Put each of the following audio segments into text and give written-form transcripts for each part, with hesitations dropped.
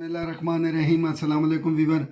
बिस्मिल्लाहिर्रहमानिर्रहीम। अस्सलाम वालेकुम वीवर,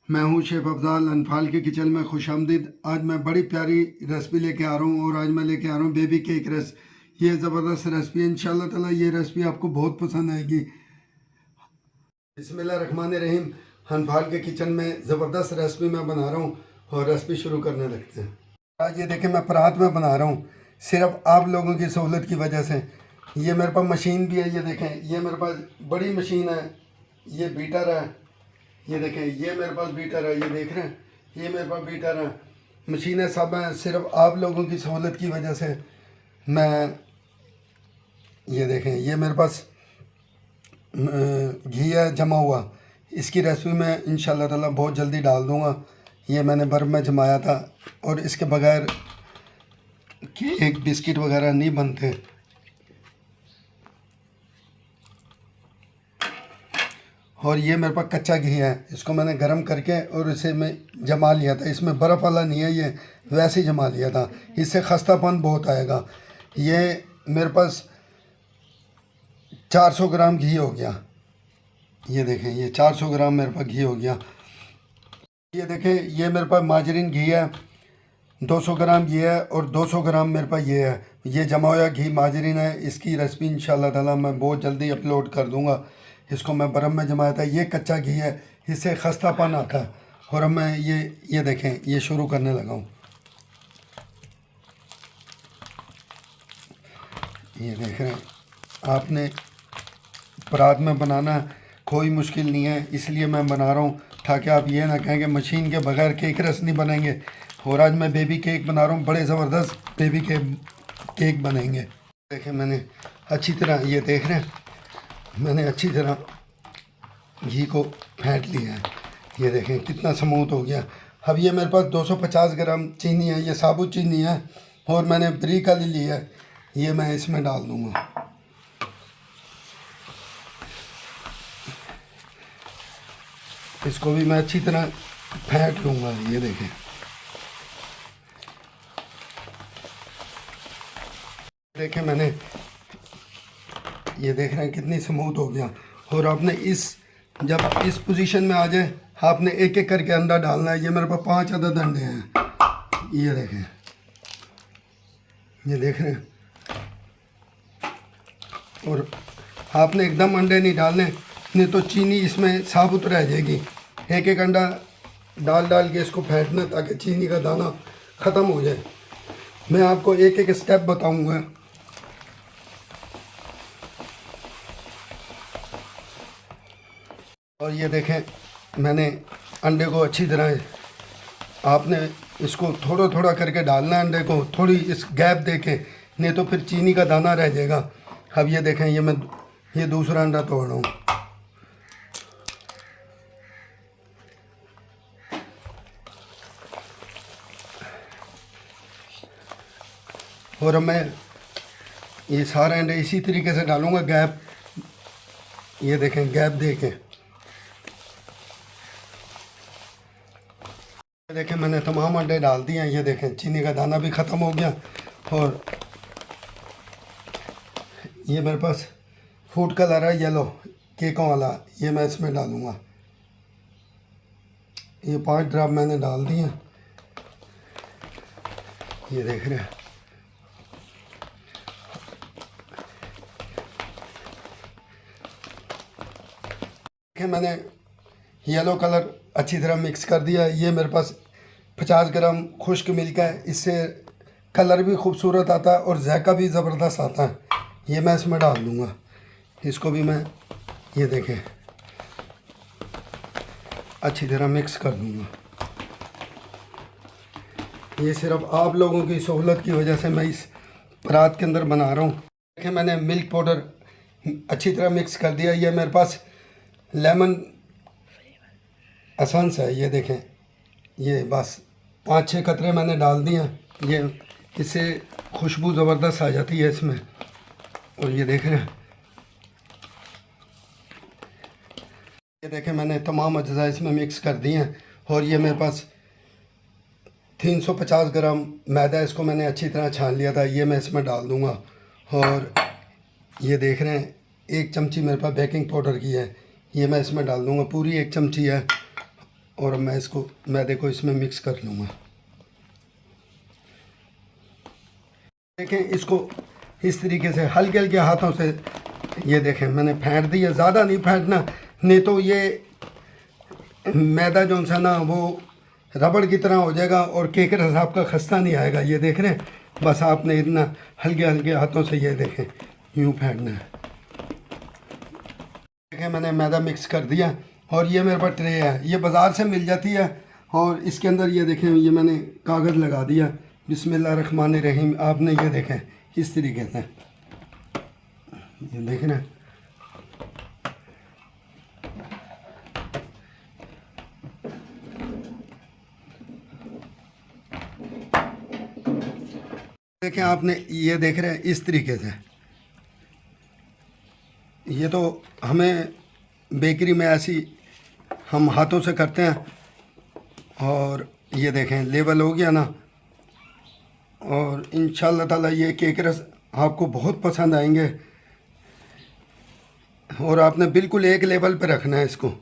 मैं हूं शेफ़ अफ़ज़ाल। अनफाल के किचन में खुशामदीद। आज मैं बड़ी प्यारी रेसिपी लेके आ रहा हूं और आज मैं लेके आ रहा हूं बेबी केक रेसिपी। ये ज़बरदस्त रेसिपी है, इंशाअल्लाह ताला ये रेसिपी आपको बहुत पसंद आएगी। बिस्मिल्लाहिर्रहमानिर्रहीम। अनफाल के किचन में ज़बरदस्त रेसिपी मैं बना रहा हूँ और रेसिपी शुरू करने लगते हैं। आज ये देखें, मैं परात में बना रहा हूँ सिर्फ आप लोगों की सहूलत की वजह से। ये मेरे पास मशीन भी है, ये देखें, ये मेरे पास बड़ी मशीन है, ये बीटर है, ये देखें, ये मेरे पास बीटर है, ये देख रहे हैं, ये मेरे पास बीटर है। मशीनें सब हैं, सिर्फ आप लोगों की सहूलत की वजह से मैं, ये देखें, ये मेरे पास घी है जमा हुआ। इसकी रेसिपी मैं इंशाल्लाह ताला बहुत जल्दी डाल दूँगा। ये मैंने बर्फ़ में जमाया था और इसके बगैर केक बिस्किट वगैरह नहीं बनते। और ये मेरे पास कच्चा घी है, इसको मैंने गर्म करके और इसे मैं जमा लिया था। इसमें बर्फ़ वाला नहीं है, ये वैसे ही जमा लिया था। इससे खस्तापन बहुत आएगा। ये मेरे पास 400 ग्राम घी हो गया। ये देखें, ये 400 ग्राम मेरे पास घी हो गया। ये देखें, ये मेरे पास माजरीन घी है, 200 ग्राम घी है और 200 ग्राम मेरे पास ये है। ये जमा हुआ घी माजरीन है। इसकी रेसिपी इंशाल्लाह ताला मैं बहुत जल्दी अपलोड कर दूँगा। इसको मैं बर्फ़ में जमाया था। ये कच्चा घी है, इससे खस्तापन आता है। और अब मैं ये देखें, ये शुरू करने लगा हूँ। ये देख रहे हैं, आपने परात में बनाना कोई मुश्किल नहीं है, इसलिए मैं बना रहा हूँ ताकि आप ये ना कहें कि मशीन के बगैर केक रस नहीं बनेंगे। और आज मैं बेबी केक बना रहा हूँ, बड़े ज़बरदस्त बेबी केक बनेंगे। देखें, मैंने अच्छी तरह, ये देख रहे हैं, मैंने अच्छी तरह घी को फेंट लिया है। ये देखें कितना स्मूथ हो गया। अब ये मेरे पास 250 ग्राम चीनी है, ये साबुत चीनी है और मैंने ब्रीक वाली ली है। ये मैं इसमें डाल दूँगा। इसको भी मैं अच्छी तरह फेंट लूँगा। ये देखें, मैंने, ये देख रहे हैं कितनी स्मूथ हो गया। और आपने जब इस पोजीशन में आ जाए, आपने एक एक करके अंडा डालना है। ये मेरे पास 5 अदद अंडे हैं। ये देखें, ये देख रहे हैं। और आपने एकदम अंडे नहीं डालने, नहीं तो चीनी इसमें साबुत रह जाएगी। एक एक अंडा डाल के इसको फेंटना ताकि चीनी का दाना ख़त्म हो जाए। मैं आपको एक एक स्टेप बताऊंगा। और ये देखें, मैंने अंडे को अच्छी तरह, आपने इसको थोड़ा थोड़ा करके डालना है अंडे को, थोड़ी इस गैप देके, नहीं तो फिर चीनी का दाना रह जाएगा। अब ये देखें, ये दूसरा अंडा तोड़ रहा हूँ। और अब मैं ये सारे अंडे इसी तरीके से डालूँगा, गैप, ये देखें, गैप देके। देखें, मैंने तमाम अंडे डाल दिए हैं। ये देखें, चीनी का दाना भी ख़त्म हो गया। और ये मेरे पास फूड कलर है येलो केकों वाला, ये मैं इसमें डालूँगा। ये 5 ड्रॉप मैंने डाल दिए। ये देख रहे हैं, मैंने येलो कलर अच्छी तरह मिक्स कर दिया। ये मेरे पास 50 ग्राम खुश्क मिल्क है, इससे कलर भी खूबसूरत आता है और जायका भी ज़बरदस्त आता है। ये मैं इसमें डाल दूँगा। इसको भी मैं, ये देखें, अच्छी तरह मिक्स कर दूँगा। ये सिर्फ आप लोगों की सहूलत की वजह से मैं इस परात के अंदर बना रहा हूँ। देखें, मैंने मिल्क पाउडर अच्छी तरह मिक्स कर दिया। ये मेरे पास लेमन एसेंस है। ये देखें, ये बस 5-6 कतरे मैंने डाल दिए हैं। ये इससे खुशबू ज़बरदस्त आ जाती है इसमें। और ये देख रहे हैं, ये देखें, मैंने तमाम अज्जा इसमें मिक्स कर दिए हैं। और ये मेरे पास 350 ग्राम मैदा, इसको मैंने अच्छी तरह छान लिया था। ये मैं इसमें डाल दूँगा। और ये देख रहे हैं, 1 चमची मेरे पास बेकिंग पाउडर की है, ये मैं इसमें डाल दूँगा, पूरी 1 चमची है। और मैं इसको मैदे को इसमें मिक्स कर लूँगा। देखें इसको इस तरीके से हल्के हल्के हाथों से, ये देखें मैंने फेंट दिया, ज़्यादा नहीं फेंटना, नहीं तो ये मैदा जो सा ना वो रबड़ की तरह हो जाएगा और केक रस आपका खस्ता नहीं आएगा। ये देख रहे हैं, बस आपने इतना हल्के हल्के हाथों से ये देखें यूँ फेंटना है। देखें मैंने मैदा मिक्स कर दिया और ये मेरे पास ट्रे है, ये बाज़ार से मिल जाती है। और इसके अंदर ये देखें ये मैंने कागज़ लगा दिया, बिस्मिल्लाहिर्रहमानिर्रहीम। आपने ये देखें इस तरीके से, ये देखें ना, देखें आपने, ये देख रहे हैं इस तरीके से। ये तो हमें बेकरी में ऐसी हम हाथों से करते हैं। और ये देखें लेवल हो गया ना। और इंशाल्लाह ताला ये केक रस आपको बहुत पसंद आएंगे। और आपने बिल्कुल एक लेवल पे रखना है इसको।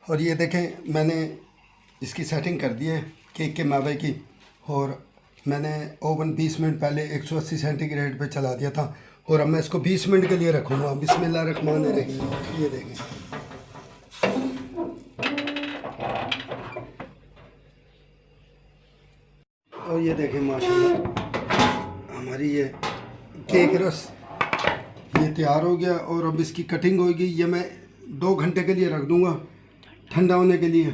और ये देखें मैंने इसकी सेटिंग कर दी है केक के मावे की। और मैंने ओवन 20 मिनट पहले 180 सेंटीग्रेड पे चला दिया था। और अब मैं इसको 20 मिनट के लिए रखूँगा। बिस्मिल्लाहिर्रहमानिर्रहीम। ये देखें, और ये देखें माशाल्लाह हमारी ये केक रस ये तैयार हो गया। और अब इसकी कटिंग होगी। ये मैं 2 घंटे के लिए रख दूँगा ठंडा होने के लिए।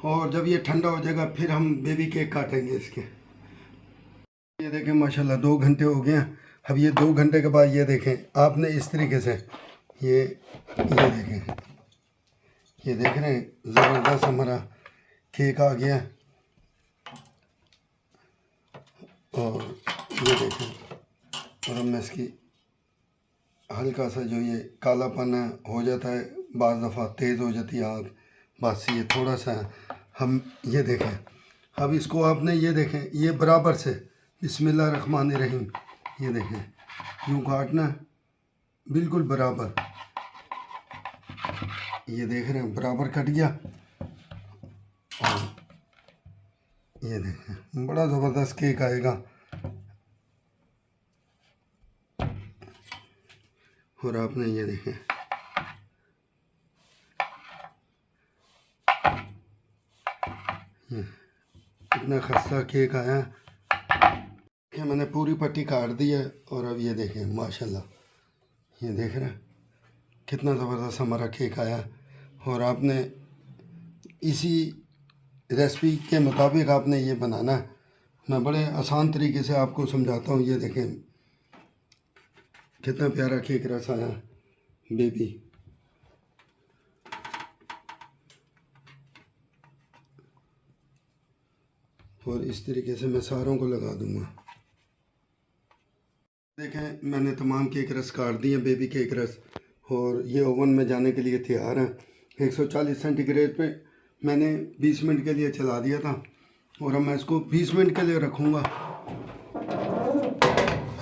और जब ये ठंडा हो जाएगा फिर हम बेबी केक काटेंगे इसके। ये देखें माशाल्लाह 2 घंटे हो गए हैं। अब ये 2 घंटे के बाद ये देखें आपने इस तरीके से ये देखें, ये देख रहे हैं ज़बरदस्त हमारा केक आ गया। और ये देखें, और अब मैं इसकी हल्का सा जो ये कालापन है हो जाता है, बाज़ दफ़ा तेज़ हो जाती है आग, बस ये थोड़ा सा हम ये देखें। अब इसको आपने ये देखें ये बराबर से बिस्मिल्लाहिर्रहमानिर्रहीम, ये देखें यूँ काटना बिल्कुल बराबर। ये देख रहे हैं बराबर कट गया। और ये देखें बड़ा ज़बरदस्त केक आएगा। और आपने ये देखें इतना खस्ता केक आया कि मैंने पूरी पट्टी काट दी है। और अब ये देखें माशाल्लाह, ये देख रहे हैं कितना ज़बरदस्त हमारा केक आया। और आपने इसी रेसिपी के मुताबिक आपने ये बनाना है। मैं बड़े आसान तरीके से आपको समझाता हूँ। ये देखें कितना प्यारा केक रस आया बेबी। और इस तरीके से मैं सारों को लगा दूंगा। देखें मैंने तमाम केक रस काट दिए बेबी केक रस। और ये ओवन में जाने के लिए तैयार है। 140 सेंटीग्रेड पे मैंने 20 मिनट के लिए चला दिया था। और अब मैं इसको 20 मिनट के लिए रखूँगा।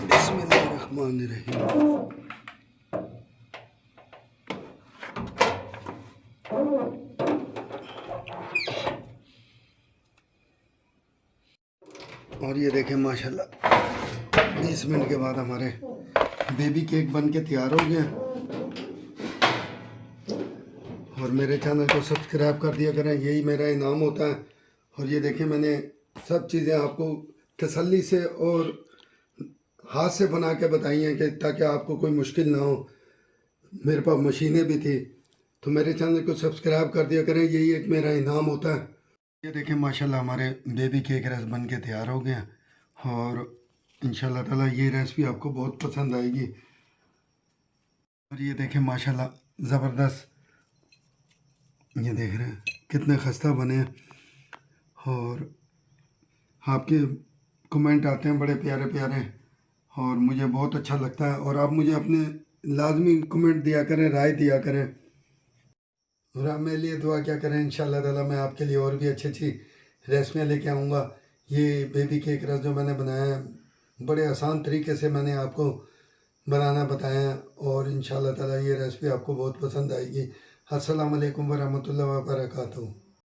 बिस्मिल्लाहिर्रहमानिर्रहीम। और ये देखें माशाल्लाह 20 मिनट के बाद हमारे बेबी केक बन के तैयार हो गए। और मेरे चैनल को सब्सक्राइब कर दिया करें, यही मेरा इनाम होता है। और ये देखें मैंने सब चीज़ें आपको तसल्ली से और हाथ से बना के बताई हैं कि ताकि आपको कोई मुश्किल ना हो। मेरे पास मशीनें भी थी, तो मेरे चैनल को सब्सक्राइब कर दिया करें, यही एक मेरा इनाम होता है। ये देखें माशाल्लाह हमारे बेबी केक रस बन के तैयार हो गए। और इंशाल्लाह ताला ये रेसिपी आपको बहुत पसंद आएगी। और ये देखें माशाल्लाह ज़बरदस्त, ये देख रहे हैं कितने खस्ता बने हैं। और आपके कमेंट आते हैं बड़े प्यारे प्यारे और मुझे बहुत अच्छा लगता है। और आप मुझे अपने लाजमी कमेंट दिया करें, राय दिया करें। और आप मेरे लिए दुआ क्या करें। इंशाल्लाह ताला मैं आपके लिए और भी अच्छी अच्छी रेसिपियाँ लेके आऊँगा। ये बेबी केक रस जो मैंने बनाया है बड़े आसान तरीके से मैंने आपको बनाना बताया और इंशाल्लाह ताला ये रेसिपी आपको बहुत पसंद आएगी। अस्सलाम वालेकुम वरहमतुल्लाहि व बरकातुहू।